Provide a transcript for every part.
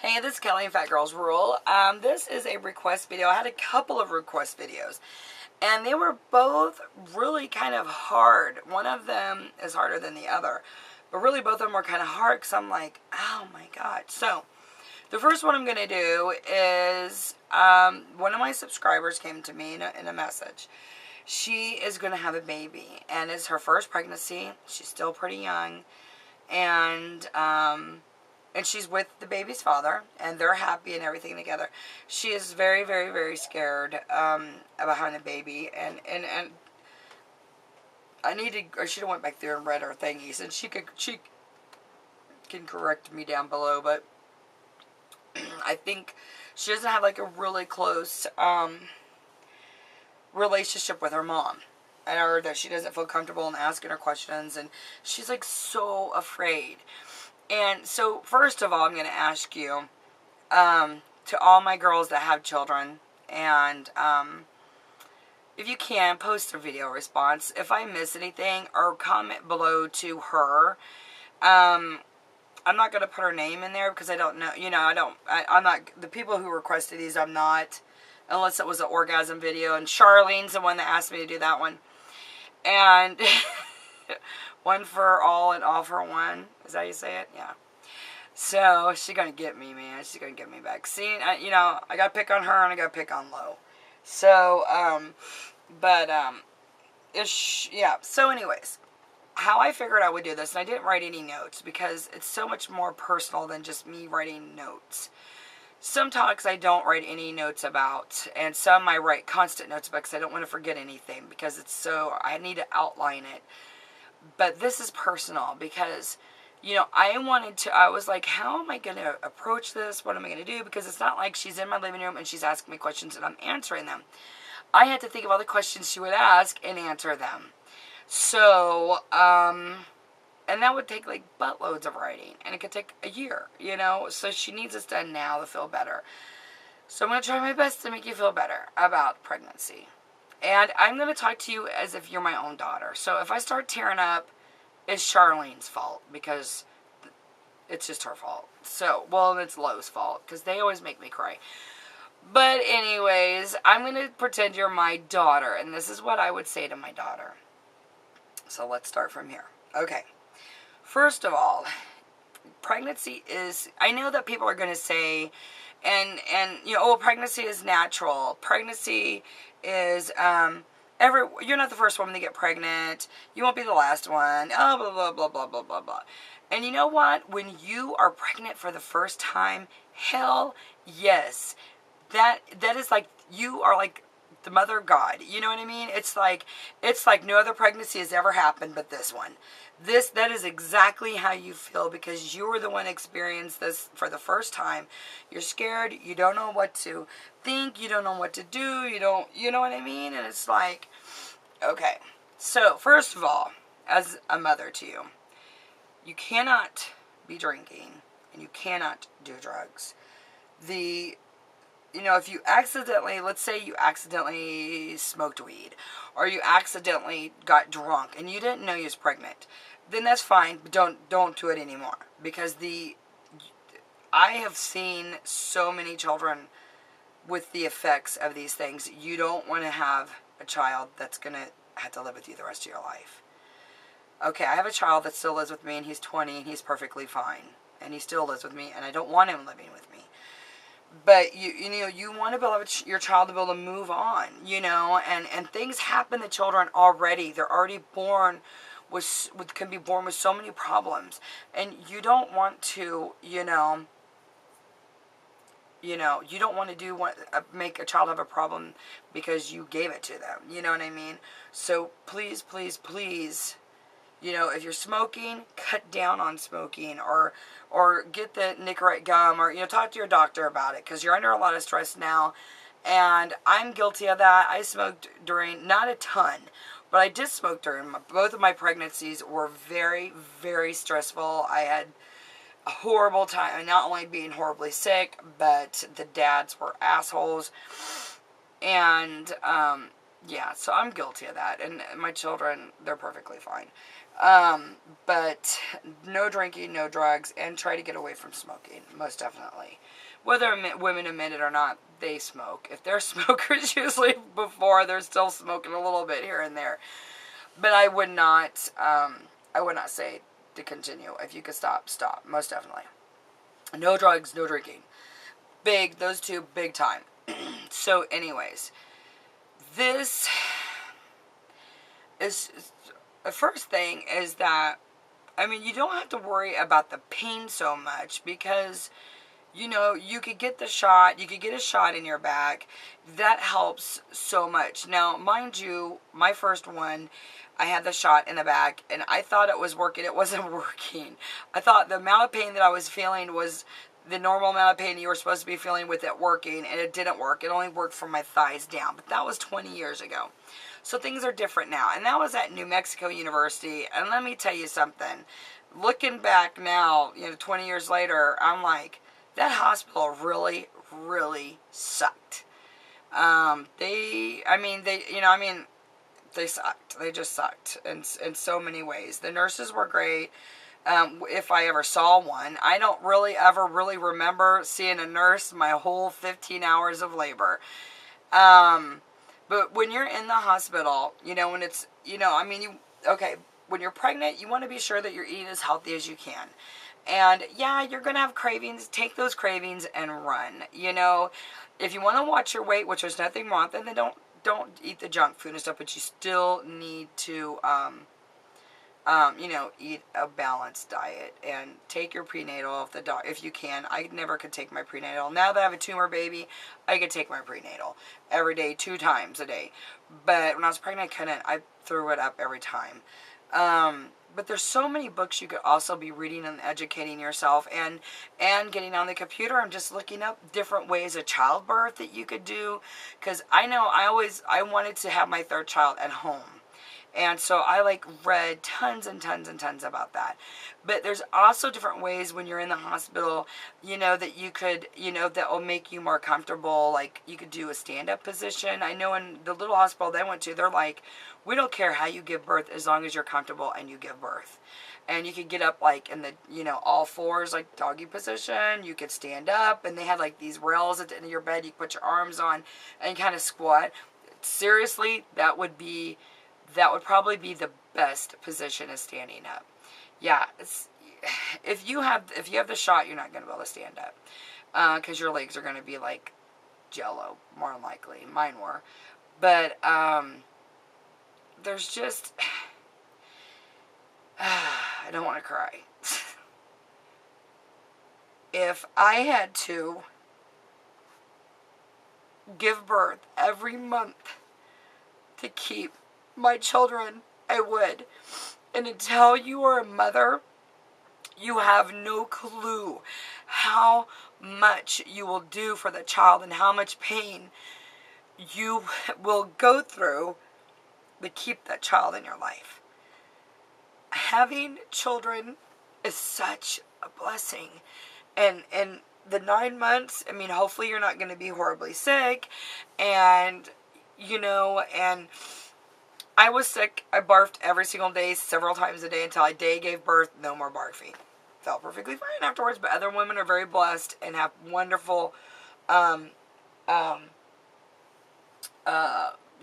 Hey, this is Kelly and Fat Girls Rule. This is a request video. I had a couple of request videos, and they were both really kind of hard. One of them is harder than the other, but really both of them were kind of hard because I'm like, oh my God. So, the first one I'm going to do is one of my subscribers came to me in a message. She is going to have a baby, and it's her first pregnancy. She's still pretty young, and she's with the baby's father, and they're happy and everything together. She is very, very, very scared about having a baby, and I should have went back there and read her thingies, and she can correct me down below, but I think she doesn't have like a really close relationship with her mom, or that she doesn't feel comfortable in asking her questions, and she's like so afraid. And so, first of all, I'm going to ask you, to all my girls that have children, and if you can, post a video response. If I miss anything, or comment below to her. I'm not going to put her name in there because I don't know, I'm not, the people who requested these, I'm not, unless it was an orgasm video, and Charlene's the one that asked me to do that one. And one for all and all for one. Is that how you say it? Yeah. So, she's going to get me, man. She's going to get me back. See, I got to pick on her and I got to pick on Lo. So, yeah. So, anyways, how I figured I would do this, and I didn't write any notes because it's so much more personal than just me writing notes. Some topics I don't write any notes about, and some I write constant notes about because I don't want to forget anything because it's so, I need to outline it. But this is personal because, I was like, how am I going to approach this? What am I going to do? Because it's not like she's in my living room and she's asking me questions and I'm answering them. I had to think of all the questions she would ask and answer them. So, and that would take like buttloads of writing, and it could take a year, so she needs this done now to feel better. So I'm going to try my best to make you feel better about pregnancy. And I'm going to talk to you as if you're my own daughter. So if I start tearing up, it's Charlene's fault, because it's just her fault. So, well, it's Lo's fault, because they always make me cry. But anyways, I'm going to pretend you're my daughter, and this is what I would say to my daughter. So let's start from here. Okay. First of all, pregnancy is, I know that people are going to say, oh, pregnancy is natural. Pregnancy is, you're not the first woman to get pregnant. You won't be the last one. Oh, blah, blah, blah, blah, blah, blah, blah. And you know what? When you are pregnant for the first time, hell yes. That is like, you are like the mother of God. You know what I mean? It's like no other pregnancy has ever happened but this one. That is exactly how you feel because you were the one experienced this for the first time. You're scared. You don't know what to think. You don't know what to do. You know what I mean? And it's like, okay. So, first of all, as a mother to you, you cannot be drinking and you cannot do drugs. If you accidentally, let's say you accidentally smoked weed, or you accidentally got drunk and you didn't know you was pregnant, then that's fine, but don't do it anymore. Because I have seen so many children with the effects of these things. You don't want to have a child that's going to have to live with you the rest of your life. Okay, I have a child that still lives with me, and he's 20, and he's perfectly fine. And he still lives with me, and I don't want him living with me. But, you want to be able to, your child to be able to move on, and things happen to children already. They're already born can be born with so many problems. And you don't want to, you don't want to make a child have a problem because you gave it to them. You know what I mean? So, please, please, please, if you're smoking, cut down on smoking, or get the Nicorette gum, or, talk to your doctor about it, because you're under a lot of stress now, and I'm guilty of that. I smoked during, not a ton, but I did smoke during, both of my pregnancies were very, very stressful. I had a horrible time, and not only being horribly sick, but the dads were assholes, and, yeah, so I'm guilty of that, and my children, they're perfectly fine. But no drinking, no drugs, and try to get away from smoking, most definitely. Whether women admit it or not, they smoke. If they're smokers, usually before, they're still smoking a little bit here and there. But I would not say to continue. If you could stop, stop. Most definitely. No drugs, no drinking. Those two, big time. So anyways, this is, the first thing is that, I mean, you don't have to worry about the pain so much because, you know, you could get the shot, you could get a shot in your back. That helps so much. Now, mind you, my first one, I had the shot in the back, and I thought it was working. It wasn't working. I thought the amount of pain that I was feeling was the normal amount of pain you were supposed to be feeling with it working, and it didn't work. It only worked from my thighs down, but that was 20 years ago. So things are different now, and that was at New Mexico University, and let me tell you something. Looking back now, you know, 20 years later, I'm like, that hospital really, really sucked. They sucked. They just sucked in so many ways. The nurses were great. If I ever saw one, I don't really ever really remember seeing a nurse my whole 15 hours of labor. But when you're in the hospital, you know, when it's, you know, I mean, when you're pregnant, you want to be sure that you're eating as healthy as you can. And yeah, you're going to have cravings. Take those cravings and run. You know, if you want to watch your weight, which there's nothing wrong with it, then don't eat the junk food and stuff, but you still need to, you know, eat a balanced diet and take your prenatal if you can. I never could take my prenatal. Now that I have a tumor baby, I could take my prenatal every day, 2 times a day. But when I was pregnant, I couldn't. I threw it up every time. But there's so many books you could also be reading and educating yourself, and getting on the computer and just looking up different ways of childbirth that you could do. Because I know I wanted to have my 3rd child at home. And so I read tons and tons and tons about that. But there's also different ways when you're in the hospital, you know, that you could, you know, that will make you more comfortable. Like you could do a stand-up position. I know in the little hospital they went to, they're like, we don't care how you give birth as long as you're comfortable and you give birth. And you could get up in the, you know, all fours, like doggy position. You could stand up, and they had these rails at the end of your bed. You put your arms on and kind of squat. Seriously, that would probably be the best position, is standing up. Yeah, if you have the shot, you're not going to be able to stand up because your legs are going to be like jello, more than likely. Mine were. But there's just I don't want to cry. If I had to give birth every month to keep my children, I would. And until you are a mother, you have no clue how much you will do for the child and how much pain you will go through to keep that child in your life. Having children is such a blessing. And the 9 months, I mean, hopefully you're not going to be horribly sick. And, you know, and I was sick. I barfed every single day, several times a day, until I gave birth. No more barfing. Felt perfectly fine afterwards, but other women are very blessed and have wonderful,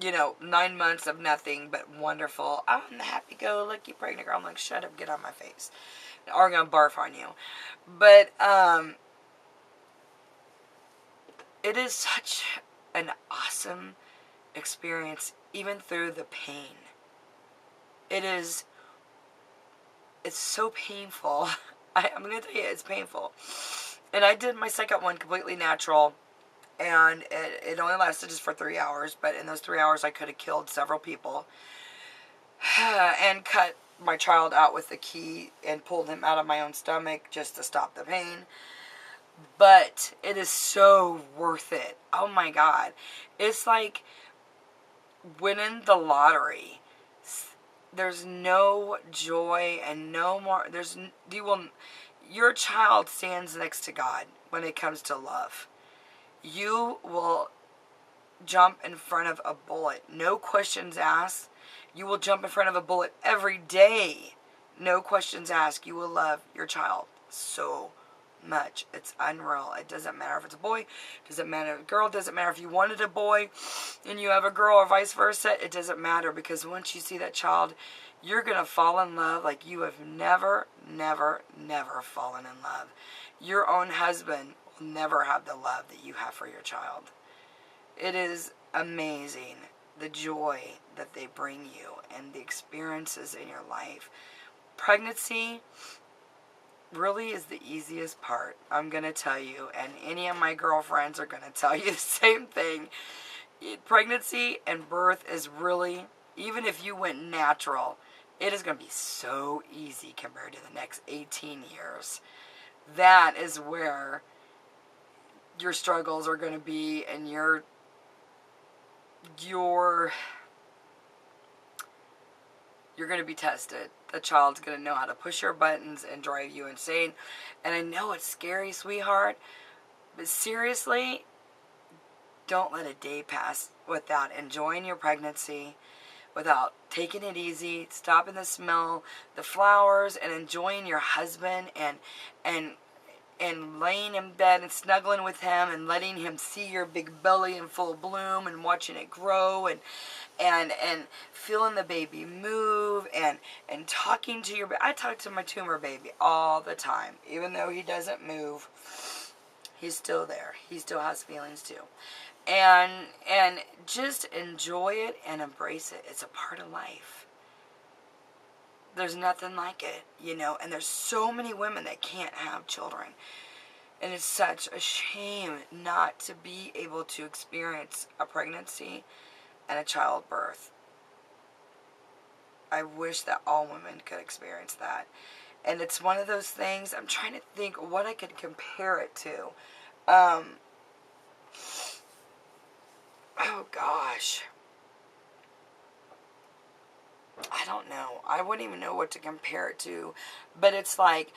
you know, 9 months of nothing but wonderful. I'm the happy-go-lucky pregnant girl. I'm like, shut up, get on my face. Or I'm going to barf on you. But, it is such an awesome experience, even through the pain. It's so painful. I'm going to tell you, it's painful. And I did my second one completely natural, and it only lasted just for 3 hours, but in those 3 hours I could have killed several people and cut my child out with the key and pulled him out of my own stomach just to stop the pain. But it is so worth it. Oh my God. It's like winning the lottery. There's no joy and no more. Your child stands next to God when it comes to love. You will jump in front of a bullet. No questions asked. You will jump in front of a bullet every day No questions asked. You will love your child so much. It's unreal. It doesn't matter if it's a boy, doesn't matter if it's a girl, doesn't matter if you wanted a boy and you have a girl or vice versa. It doesn't matter, because once you see that child, you're going to fall in love like you have never, never, never fallen in love. Your own husband will never have the love that you have for your child. It is amazing, the joy that they bring you and the experiences in your life. Pregnancy really is the easiest part, I'm going to tell you, and any of my girlfriends are going to tell you the same thing. Pregnancy and birth is really, even if you went natural, it is going to be so easy compared to the next 18 years. That is where your struggles are going to be, and you're going to be tested. The child's going to know how to push your buttons and drive you insane. And I know it's scary, sweetheart, but seriously, don't let a day pass without enjoying your pregnancy, without taking it easy, stopping to smell the flowers and enjoying your husband and laying in bed and snuggling with him and letting him see your big belly in full bloom and watching it grow and feeling the baby move and talking to your baby. I talk to my tumor baby all the time. Even though he doesn't move, he's still there. He still has feelings too. And just enjoy it and embrace it. It's a part of life. There's nothing like it, you know, and there's so many women that can't have children. And it's such a shame not to be able to experience a pregnancy and a childbirth. I wish that all women could experience that. And it's one of those things, I'm trying to think what I could compare it to. Oh gosh. I don't know. I wouldn't even know what to compare it to. But it's like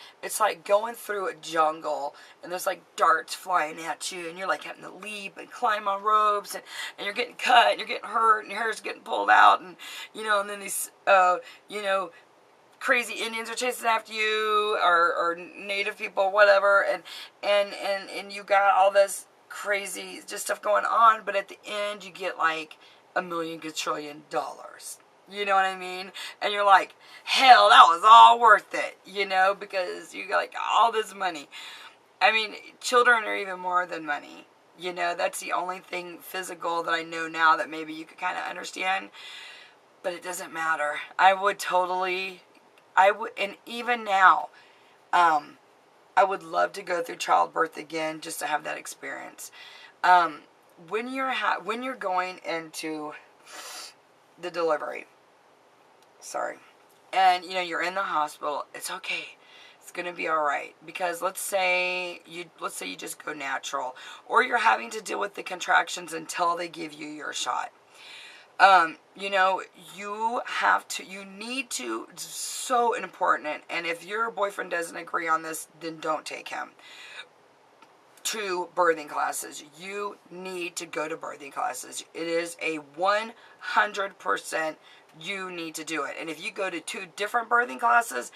going through a jungle and there's like darts flying at you and you're like having to leap and climb on ropes and you're getting cut and you're getting hurt and your hair's getting pulled out and and then these crazy Indians are chasing after you or native people, whatever, and you got all this crazy just stuff going on, but at the end you get like $1 million gajillion. You know what I mean? And you're like, hell, that was all worth it, because you got like all this money. I mean, children are even more than money. That's the only thing physical that I know now that maybe you could kind of understand. But it doesn't matter. And even now, I would love to go through childbirth again just to have that experience. When you're going into the delivery, and you're in the hospital, it's okay. It's gonna be all right, because let's say you just go natural, or you're having to deal with the contractions until they give you your shot. You need to, it's so important, and if your boyfriend doesn't agree on this, then don't take him to birthing classes. You need to go to birthing classes. It is a 100%, you need to do it. And if you go to 2 different birthing classes,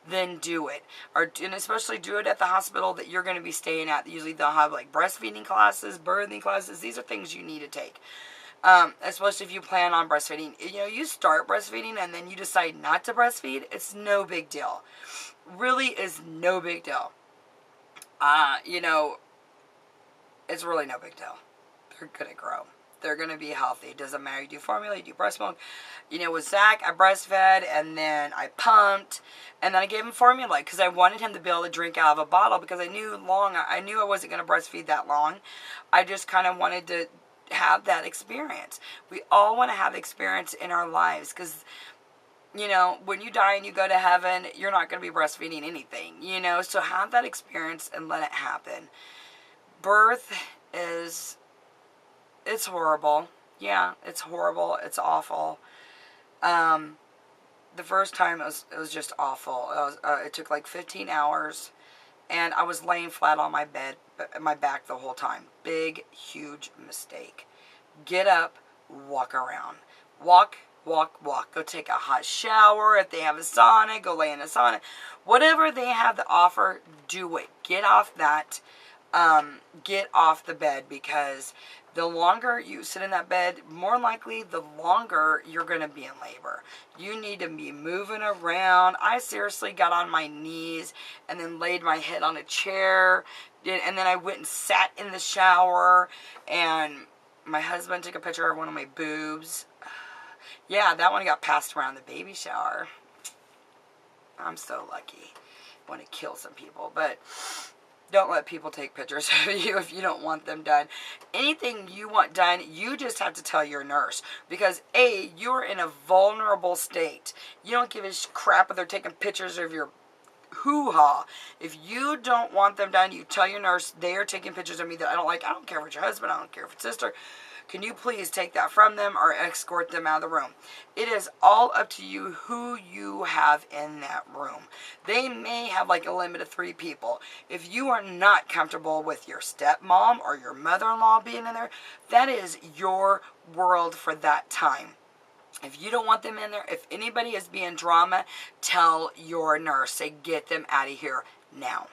then do it. And especially do it at the hospital that you're going to be staying at. Usually they'll have like breastfeeding classes, birthing classes. These are things you need to take. Especially if you plan on breastfeeding. You start breastfeeding and then you decide not to breastfeed, it's no big deal. Really is no big deal. It's really no big deal. They're going to grow. They're going to be healthy. It doesn't matter. You do formula, you do breast milk. With Zach, I breastfed, and then I pumped, and then I gave him formula because I wanted him to be able to drink out of a bottle, because I knew I wasn't going to breastfeed that long. I just kind of wanted to have that experience. We all want to have experience in our lives, because when you die and you go to heaven, you're not going to be breastfeeding anything, so have that experience and let it happen. Birth it's horrible. Yeah, it's horrible. It's awful. The first time it was just awful. It took like 15 hours, and I was laying flat on my bed, my back the whole time. Big, huge mistake. Get up, walk around. Walk, walk. Go take a hot shower. If they have a sauna, go lay in a sauna. Whatever they have to offer, do it. Get off that. Get off the bed, because the longer you sit in that bed, more likely the longer you're going to be in labor. You need to be moving around. I seriously got on my knees and then laid my head on a chair, and then I went and sat in the shower, and my husband took a picture of one of my boobs. Yeah, that one got passed around the baby shower. I'm so lucky. I want to kill some people, but don't let people take pictures of you if you don't want them done. Anything you want done, you just have to tell your nurse. Because A, you're in a vulnerable state. You don't give a crap if they're taking pictures of your hoo-ha. If you don't want them done, you tell your nurse, they are taking pictures of me that I don't like. I don't care if it's your husband, I don't care if it's sister. Can you please take that from them or escort them out of the room? It is all up to you who you have in that room. They may have like a limit of 3 people. If you are not comfortable with your stepmom or your mother-in-law being in there, that is your world for that time. If you don't want them in there, if anybody is being drama, tell your nurse. Say, get them out of here now.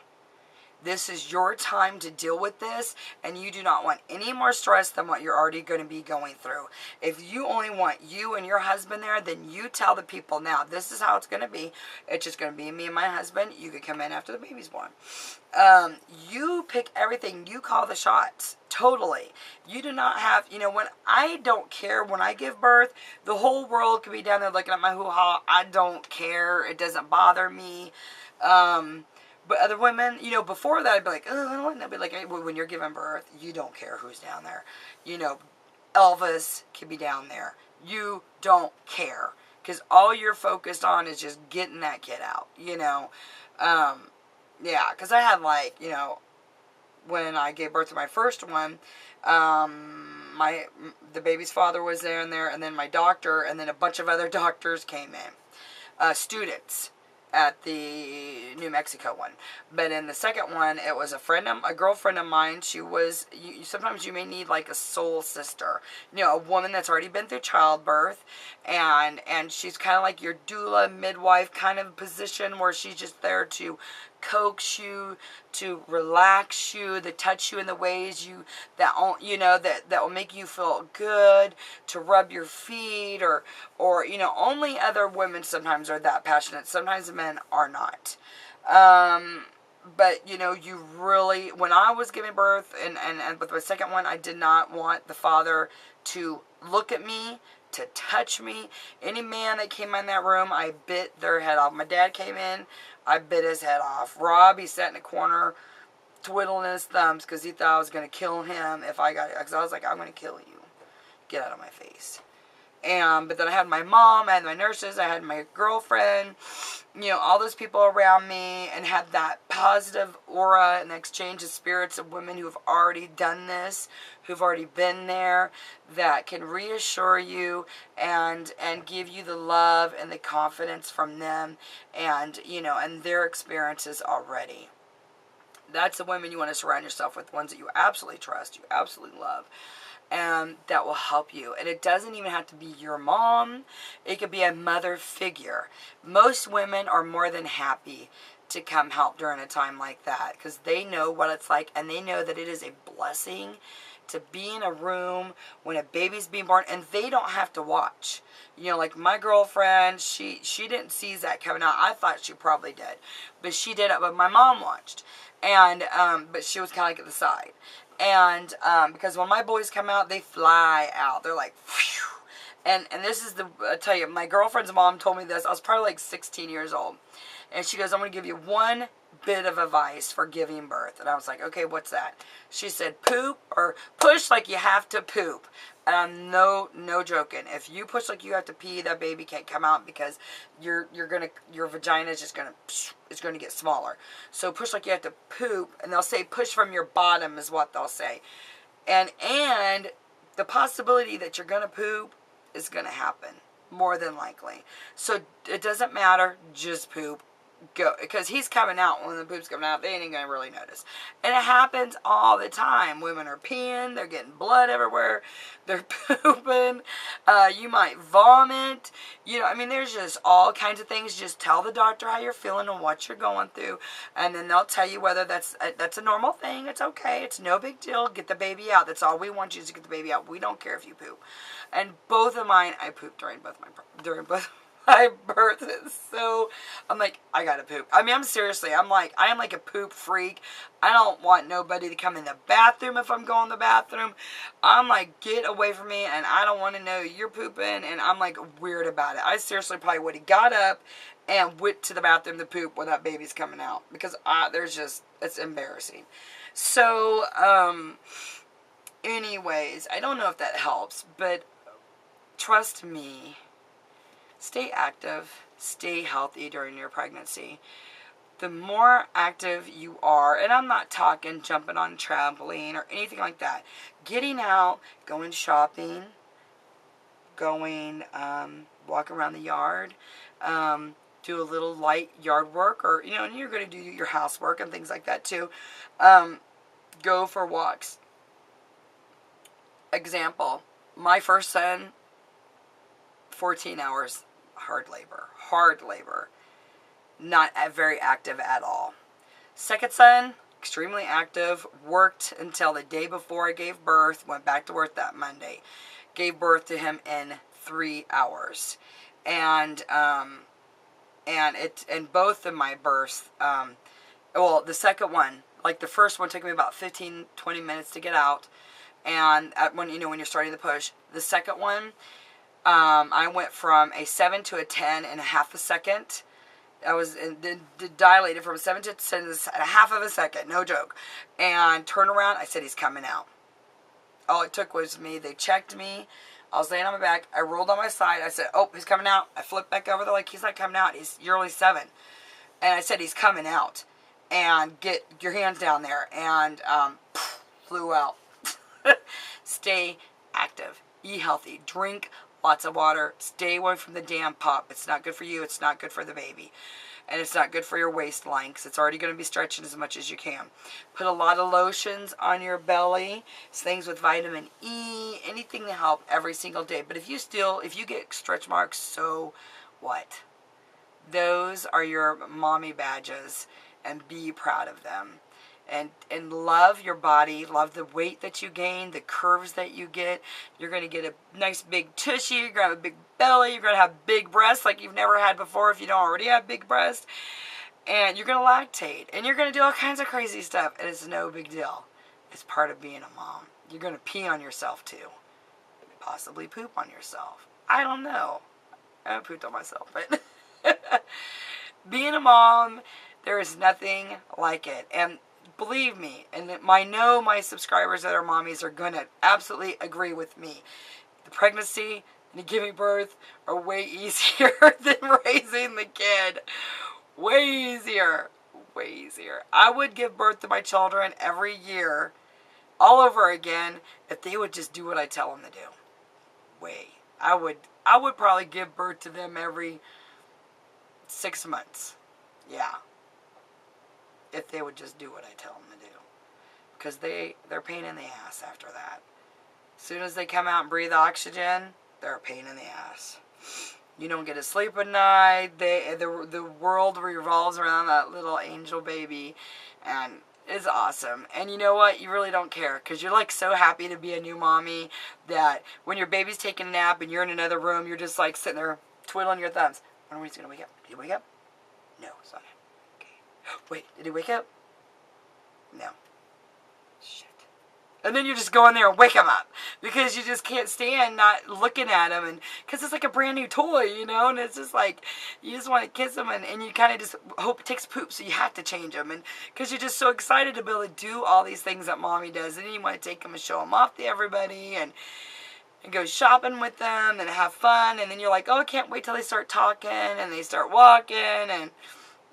This is your time to deal with this, and you do not want any more stress than what you're already going to be going through. If you only want you and your husband there, then you tell the people, now, this is how it's going to be. It's just going to be me and my husband. You can come in after the baby's born. You pick everything. You call the shots. Totally. You do not have, when I don't care, when I give birth, the whole world could be down there looking at my hoo-ha. I don't care. It doesn't bother me. But other women, before that, I'd be like, oh, I don't want to be like, when you're giving birth, you don't care who's down there. Elvis could be down there. You don't care. Because all you're focused on is just getting that kid out, Yeah, because I had when I gave birth to my first one, the baby's father was there, and then my doctor, and then a bunch of other doctors came in. Students at the New Mexico one. But in the second one, it was a girlfriend of mine. She was, sometimes you may need like a soul sister. A woman that's already been through childbirth, and she's kind of like your doula, midwife kind of position, where she's just there to coax you, to relax you, to touch you in the ways that will make you feel good, to rub your feet, or only other women sometimes are that passionate. Sometimes men are not. But you really, when I was giving birth and with my second one, I did not want the father to look at me, to touch me. Any man that came in that room, I bit their head off. My dad came in, I bit his head off. Rob, he sat in a corner twiddling his thumbs because he thought I was going to kill him if I got it. Because I was like, I'm going to kill you. Get out of my face. But then I had my mom, I had my nurses, I had my girlfriend, all those people around me, and had that positive aura and exchange of spirits of women who have already done this, who've already been there, that can reassure you and give you the love and the confidence from them, and their experiences already. That's the women you want to surround yourself with, ones that you absolutely trust, you absolutely love. And that will help you. And it doesn't even have to be your mom. It could be a mother figure. Most women are more than happy to come help during a time like that, because they know what it's like, and they know that it is a blessing to be in a room when a baby's being born, and they don't have to watch. Like my girlfriend, she didn't see that coming out. I thought she probably did, but she did it. But my mom watched, and but she was kind of like at the side. And because when my boys come out, they fly out. They're like, phew. And this is I tell you, my girlfriend's mom told me this. I was probably like 16 years old. And she goes, I'm going to give you one bit of advice for giving birth. And I was like, okay, what's that? She said, poop, or push like you have to poop. And I'm no joking. If you push like you have to pee, that baby can't come out, because your vagina is just it's gonna get smaller. So push like you have to poop, and they'll say push from your bottom is what they'll say. And the possibility that you're gonna poop is gonna happen, more than likely. So it doesn't matter, just poop. go, because he's coming out when the poop's coming out. They ain't gonna really notice. And it happens all the time. Women are peeing, they're getting blood everywhere, they're pooping, you might vomit, you know, I mean, there's just all kinds of things. Just tell the doctor how you're feeling and what you're going through, and then they'll tell you whether that's a normal thing. It's okay, it's no big deal. Get the baby out. That's all we want you to get the baby out. We don't care if you poop. And both of mine, I pooped during both my birth. So I'm like, I gotta poop. I mean, I am like a poop freak. I don't want nobody to come in the bathroom if I'm going to the bathroom. I'm like, get away from me, and I don't want to know you're pooping, and I'm like weird about it. I seriously probably would have got up and went to the bathroom to poop when that baby's coming out, because it's embarrassing. So, anyways, I don't know if that helps, but trust me, stay active, stay healthy during your pregnancy. The more active you are, and I'm not talking jumping on trampoline or anything like that, getting out, going shopping, going walk around the yard, do a little light yard work, or, you know, and you're going to do your housework and things like that too. Go for walks. Example, my first son, 14 hours, hard labor, not very active at all. Second son, extremely active, worked until the day before I gave birth, went back to work that Monday, gave birth to him in 3 hours, and both of my births, well, the second one, like the first one took me about 15-20 minutes to get out, and when you're starting to push. The second one, I went from a 7 to a 10 in a half a second. I was dilated from 7 to 10 in a half of a second, no joke. And turn around, I said, he's coming out. All it took was me. They checked me. I was laying on my back. I rolled on my side. I said, oh, he's coming out. I flipped back over there like, he's not coming out. You're only 7. And I said, he's coming out. And get your hands down there. And flew out. Stay active. Eat healthy. Drink lots of water. Stay away from the damn pop. It's not good for you. It's not good for the baby. And it's not good for your waistline, because it's already going to be stretching as much as you can. Put a lot of lotions on your belly. Things with vitamin E. Anything to help every single day. But if you get stretch marks, so what? Those are your mommy badges. And be proud of them. And love your body, love the weight that you gain, the curves that you get. You're going to get a nice big tushy, you're going to have a big belly, you're going to have big breasts like you've never had before if you don't already have big breasts. And you're going to lactate, and you're going to do all kinds of crazy stuff, and it's no big deal. It's part of being a mom. You're going to pee on yourself too. Possibly poop on yourself. I don't know. I haven't pooped on myself, but being a mom, there is nothing like it. And believe me, and I know my subscribers that are mommies are going to absolutely agree with me. The pregnancy and the giving birth are way easier than raising the kid. Way easier. Way easier. I would give birth to my children every year, all over again, if they would just do what I tell them to do. I would probably give birth to them every 6 months. Yeah. If they would just do what I tell them to do. Because they're a pain in the ass after that. As soon as they come out and breathe oxygen, they're a pain in the ass. You don't get to sleep at night. The world revolves around that little angel baby. And it's awesome. And you know what? You really don't care. Because you're like so happy to be a new mommy that when your baby's taking a nap and you're in another room, you're just like sitting there twiddling your thumbs. I wonder when he's going to wake up. Did he wake up? No, it's not him. Wait, did he wake up? No. Shit. And then you just go in there and wake him up. Because you just can't stand not looking at him. And because it's like a brand new toy, you know. And it's just like, you just want to kiss him. And you kind of just hope it takes poop. So you have to change him. And because you're just so excited to be able to do all these things that mommy does. And then you want to take him and show him off to everybody. And go shopping with them. And have fun. And then you're like, oh, I can't wait till they start talking. And they start walking. And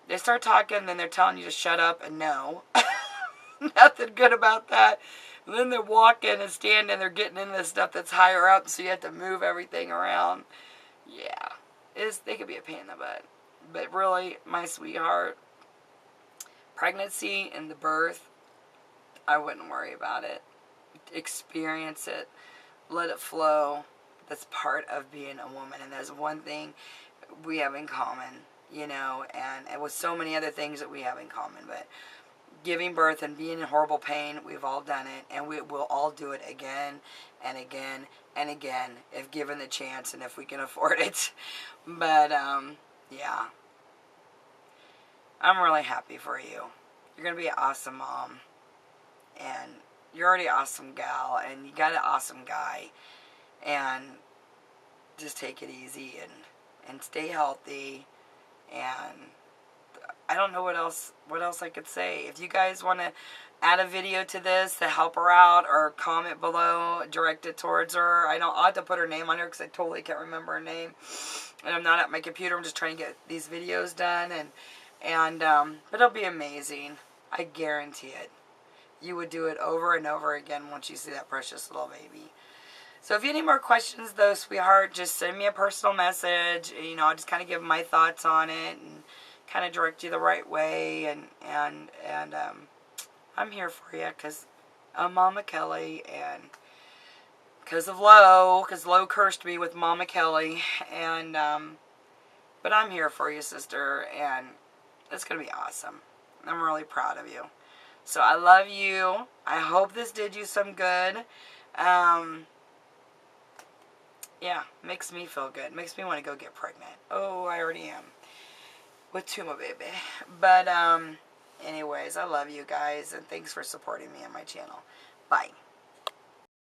they start talking, then they're telling you to shut up, and no. Nothing good about that. And then they're walking and standing, they're getting into this stuff that's higher up, so you have to move everything around. Yeah. They could be a pain in the butt. But really, my sweetheart, pregnancy and the birth, I wouldn't worry about it. Experience it. Let it flow. That's part of being a woman. And that's one thing we have in common, you know, and with so many other things that we have in common. But giving birth and being in horrible pain, we've all done it. And we will all do it again and again and again if given the chance and if we can afford it. But, yeah. I'm really happy for you. You're going to be an awesome mom. And you're already an awesome gal. And you got an awesome guy. And just take it easy and stay healthy. And I don't know what else I could say. If you guys want to add a video to this to help her out or comment below, direct it towards her. I'll have to put her name on here because I totally can't remember her name. And I'm not at my computer. I'm just trying to get these videos done. But it'll be amazing. I guarantee it. You would do it over and over again once you see that precious little baby. So if you have any more questions, though, sweetheart, just send me a personal message. You know, I'll just kind of give my thoughts on it and kind of direct you the right way. And I'm here for you because I'm Mama Kelly and because of Lo, because Lo cursed me with Mama Kelly. And but I'm here for you, sister, and it's going to be awesome. I'm really proud of you. So I love you. I hope this did you some good. Yeah, makes me feel good. Makes me want to go get pregnant. Oh, I already am. With Tuma baby. But, anyways, I love you guys. And thanks for supporting me on my channel. Bye.